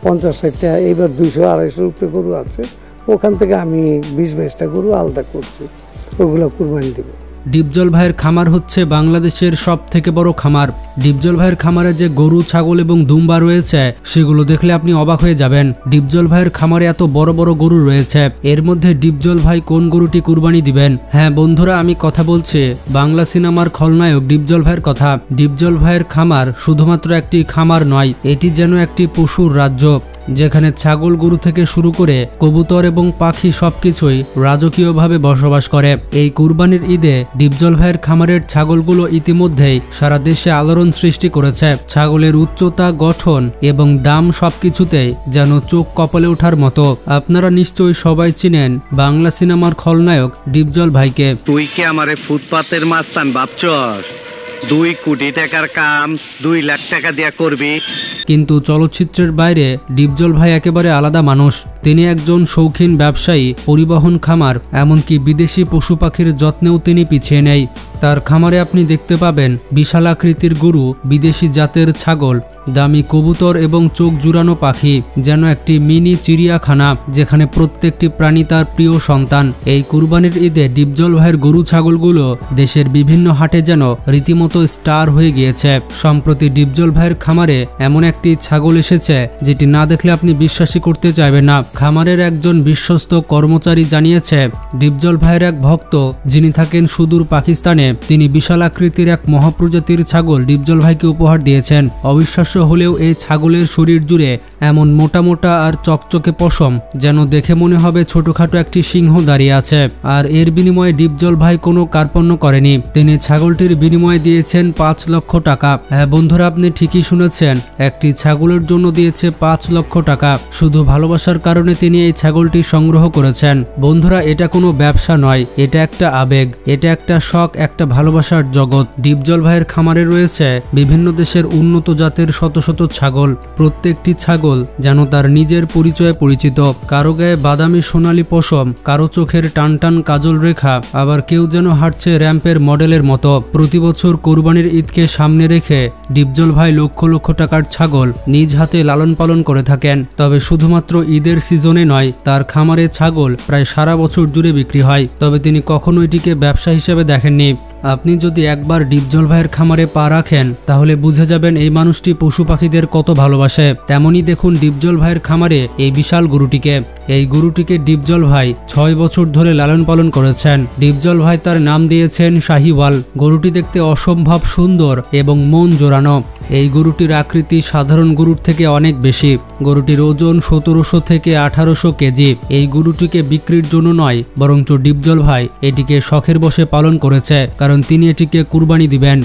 50-60টা, এইবার 200-250 উপরে গরু আছে। ওখান থেকে আমি 20-22টা গরু আলাদা করছি, ওগুলো কুরবানি দেব। ডিপজল ভাইয়ের খামার হচ্ছে বাংলাদেশের সব থেকে বড় খামার। ডিপজল ভাইয়ের খামারে যে গরু, ছাগল এবং দুম্বা রয়েছে সেগুলো দেখলে আপনি অবাক হয়ে যাবেন। ডিপজল ভাইয়ের খামারে এত বড় বড় গরু রয়েছে। এর মধ্যে ডিপজল ভাই কোন গরুটি কুরবানি দিবেন? হ্যাঁ বন্ধুরা, আমি কথা বলছি বাংলা সিনেমার খলনায়ক ডিপজল ভাইয়ের কথা। ডিপজল ভাইয়ের খামার শুধুমাত্র একটি খামার নয়, এটি যেন একটি পশুর রাজ্য, যেখানে ছাগল, গরু থেকে শুরু করে কবুতর এবং পাখি সবকিছুই রাজকীয়ভাবে বসবাস করে। এই কুরবানির ঈদে ডিপজল ভাইয়ের খামারের ছাগলগুলো ইতিমধ্যেই সারা দেশে আলোড়ন সৃষ্টি করেছে। ছাগলের উচ্চতা, গঠন এবং দাম সবকিছুতেই যেন চোখ কপালে ওঠার মতো। আপনারা নিশ্চয়ই সবাই চিনেন বাংলা সিনেমার খলনায়ক ডিপজল ভাইকে। তুই কি আমারে ফুটপাতের মাস্তান ভাবছস? 2 কোটি টাকার কাম 2 লাখ টাকা দিয়া করবি? কিন্তু চলচ্চিত্রের বাইরে ডিপজল ভাই একেবারে আলাদা মানুষ। তিনি একজন শৌখিন ব্যবসায়ী, পরিবহন খামার, এমনকি বিদেশি পশু পাখির যত্নেও তিনি পিছিয়ে নেই। তার খামারে আপনি দেখতে পাবেন বিশালাকৃতির গরু, বিদেশি জাতের ছাগল, দামি কবুতর এবং চোখ জুড়ানো পাখি, যেন একটি মিনি চিড়িয়াখানা যেখানে প্রত্যেকটি প্রাণী তার প্রিয় সন্তান। এই কুরবানির ঈদে ডিপজল ভাইয়ের গরু ছাগলগুলো দেশের বিভিন্ন হাটে যেন রীতিমতো স্টার হয়ে গিয়েছে। সম্প্রতি ডিপজল ভাইয়ের খামারে এমন একটি ছাগল এসেছে যেটি না দেখলে আপনি বিশ্বাসই করতে চাইবেন না। খামারের একজন বিশ্বস্ত কর্মচারী জানিয়েছে ডিপজল ভাইয়ের এক ভক্ত, যিনি থাকেন সুদূর পাকিস্তানে, তিনি বিশালাকৃতির এক মহাপ্রজাতির ছাগল ডিপজল ভাইকে উপহার দিয়েছেন। অবিশ্বাস্য হলেও এই ছাগলের শরীর জুড়ে এমন মোটা মোটা আর চকচকে পশম যেন দেখে মনে হবে ছোটখাটো একটি সিংহ দাঁড়িয়ে আছে। আর এর বিনিময়ে ডিপজল ভাই কোনো কার্পণ্য করেনি, তিনি ছাগলটির বিনিময়ে দিয়েছেন 5 লক্ষ টাকা। হ্যাঁ বন্ধুরা, আপনি ঠিকই শুনেছেন, একটি ছাগলের জন্য দিয়েছে 5 লক্ষ টাকা। শুধু ভালোবাসার কারণে তিনি এই ছাগলটি সংগ্রহ করেছেন। বন্ধুরা, এটা কোনো ব্যবসা নয়, এটা একটা আবেগ, এটা একটা শখ, একটা ভালোবাসার জগৎ। ডিপজল ভাইয়ের খামারে রয়েছে বিভিন্ন দেশের উন্নত জাতের শত শত ছাগল। প্রত্যেকটি ছাগল যেন তার নিজের পরিচয়ে পরিচিত। কারো গায়ে বাদামি সোনালী পশম, কারো চোখের টান টান কাজল রেখা, আবার কেউ যেন হাঁটছে র্যাম্পের মডেলের মতো। প্রতি বছর কোরবানির ঈদকে সামনে রেখে ডিপজল ভাই লক্ষ লক্ষ টাকার ছাগল নিজ হাতে লালন পালন করে থাকেন। তবে শুধুমাত্র ঈদের সিজনে নয়, তার খামারে ছাগল প্রায় সারা বছর জুড়ে বিক্রি হয়। তবে তিনি কখনো এটিকে ব্যবসা হিসেবে দেখেননি। আপনি যদি একবার ডিপজল ভাইয়ের খামারে পা রাখেন তাহলে বুঝে যাবেন এই মানুষটি পশু পাখিদের কত ভালোবাসে। তেমনই দেখুন ডিপজল ভাইয়ের খামারে এই বিশাল গরুটিকে। এই গরুটিকে ডিপজল ভাই 6 বছর ধরে লালন পালন করেছেন। ডিপজল ভাই তার নাম দিয়েছেন শাহিওয়াল। গরুটি দেখতে অসম্ভব সুন্দর এবং মন জোড়ানো। এই গরুটির আকৃতি সাধারণ গরুর থেকে অনেক বেশি। গরুটির ওজন 1700 থেকে 1800 কেজি। এই গরুটিকে বিক্রির জন্য নয়, বরঞ্চ ডিপজল ভাই এটিকে শখের বশে পালন করেছে, কারণ তিনি এটিকে কুরবানি দিবেন।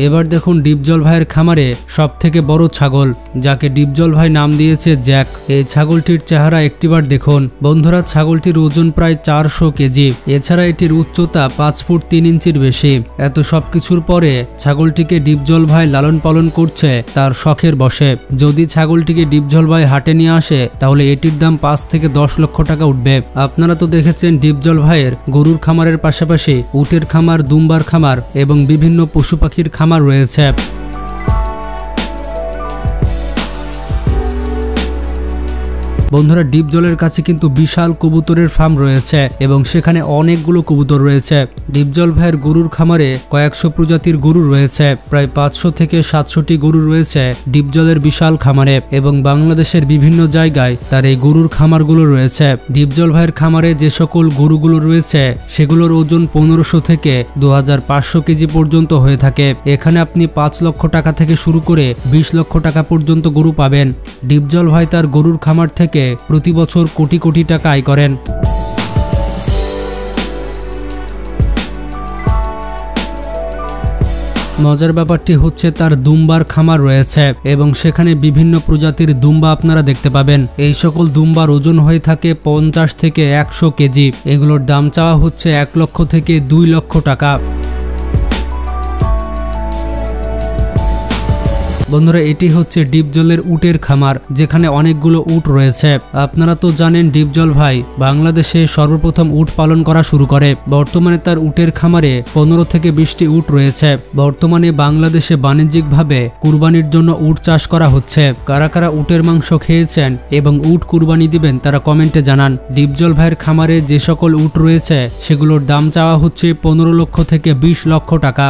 এবার দেখুন ডিপজল ভাইয়ের খামারে সব থেকে বড় ছাগল, যাকে ডিপজল ভাই নাম দিয়েছে জ্যাক। এই ছাগলটির চেহারা একটিবার দেখুন। বন্ধুরা, ছাগলটির ওজন প্রায় 400 কেজি। এছাড়া এটির উচ্চতা 5 ফুট 3 ইঞ্চির বেশি। এত সবকিছুর পরে ছাগলটিকে ডিপজল ভাই লালন পালন করছে তার শখের বশে। যদি ছাগলটিকে ডিপজল ভাই হাটে নিয়ে আসে তাহলে এটির দাম 5 থেকে 10 লক্ষ টাকা উঠবে। আপনারা তো দেখেছেন ডিপজল ভাইয়ের গরুর খামারের পাশাপাশি উটের খামার, দুম্বার খামার এবং বিভিন্ন পশু পাখির খামার রয়েছে। বন্ধুরা, ডিপজলের কাছে কিন্তু বিশাল কবুতরের ফার্ম রয়েছে এবং সেখানে অনেকগুলো কবুতর রয়েছে। ডিপজল ভাইয়ের গরুর খামারে কয়েকশো প্রজাতির গরু রয়েছে। প্রায় 500 থেকে 700টি গরু রয়েছে ডিপজলের বিশাল খামারে এবং বাংলাদেশের বিভিন্ন জায়গায় তার এই গরুর খামারগুলো রয়েছে। ডিপজল ভাইয়ের খামারে যে সকল গরুগুলো রয়েছে সেগুলোর ওজন 1500 থেকে 2500 কেজি পর্যন্ত হয়ে থাকে। এখানে আপনি 5 লক্ষ টাকা থেকে শুরু করে 20 লক্ষ টাকা পর্যন্ত গরু পাবেন। ডিপজল ভাই তার গরুর খামার থেকে প্রতি বছর কোটি কোটি টাকা আয় করেন। মজার ব্যাপারটি হচ্ছে তার দুম্বার খামার রয়েছে এবং সেখানে বিভিন্ন প্রজাতির দুম্বা আপনারা দেখতে পাবেন। এই সকল দুম্বার ওজন হয়ে থাকে 50 থেকে 100 কেজি। এগুলোর দাম চাওয়া হচ্ছে 1 লক্ষ থেকে 2 লক্ষ টাকা। বন্ধুরা, এটি হচ্ছে ডিপজলের উটের খামার, যেখানে অনেকগুলো উট রয়েছে। আপনারা তো জানেন ডিপজল ভাই বাংলাদেশে সর্বপ্রথম উট পালন করা শুরু করে। বর্তমানে তার উটের খামারে 15 থেকে 20টি উট রয়েছে। বর্তমানে বাংলাদেশে বাণিজ্যিকভাবে কুরবানির জন্য উট চাষ করা হচ্ছে। কারা কারা উটের মাংস খেয়েছেন এবং উট কুরবানি দিবেন তারা কমেন্টে জানান। ডিপজল ভাইয়ের খামারে যে সকল উট রয়েছে সেগুলোর দাম চাওয়া হচ্ছে 15 লক্ষ থেকে 20 লক্ষ টাকা।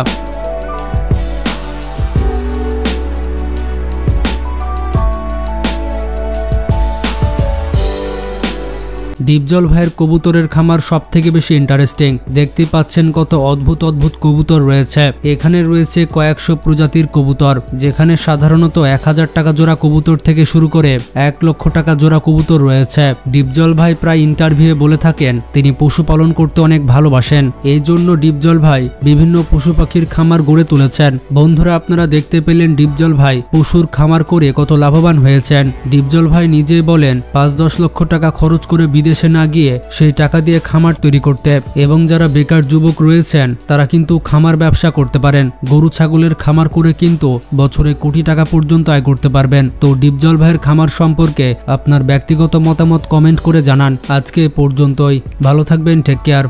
ডিপজল ভাইয়ের কবুতরের খামার সব থেকে বেশি ইন্টারেস্টিং। দেখতে পাচ্ছেন কত অদ্ভুত অদ্ভুত কবুতর রয়েছে। এখানে রয়েছে কয়েকশো প্রজাতির কবুতর, যেখানে সাধারণত 1000 টাকা জোড়া কবুতর থেকে শুরু করে 1 লক্ষ টাকা জোড়া কবুতর রয়েছে। ডিপজল ভাই প্রায় ইন্টারভিউয়ে বলে থাকেন তিনি পশুপালন করতে অনেক ভালোবাসেন। এই জন্য ডিপজল ভাই বিভিন্ন পশু পাখির খামার গড়ে তুলেছেন। বন্ধুরা, আপনারা দেখতে পেলেন ডিপজল ভাই পশুর খামার করে কত লাভবান হয়েছেন। ডিপজল ভাই নিজে বলেন 5-10 লক্ষ টাকা খরচ করে বিদেশে না গিয়ে সেই টাকা দিয়ে খামার তৈরি করতে। এবং যারা বেকার যুবক রয়েছেন তারা কিন্তু খামার ব্যবসা করতে পারেন। গরু ছাগলের খামার করে কিন্তু বছরে কোটি টাকা পর্যন্ত আয় করতে পারবেন। তো ডিপজল ভাইয়ের খামার সম্পর্কে আপনার ব্যক্তিগত মতামত কমেন্ট করে জানান। আজকে পর্যন্তই, ভালো থাকবেন, টেক কেয়ার।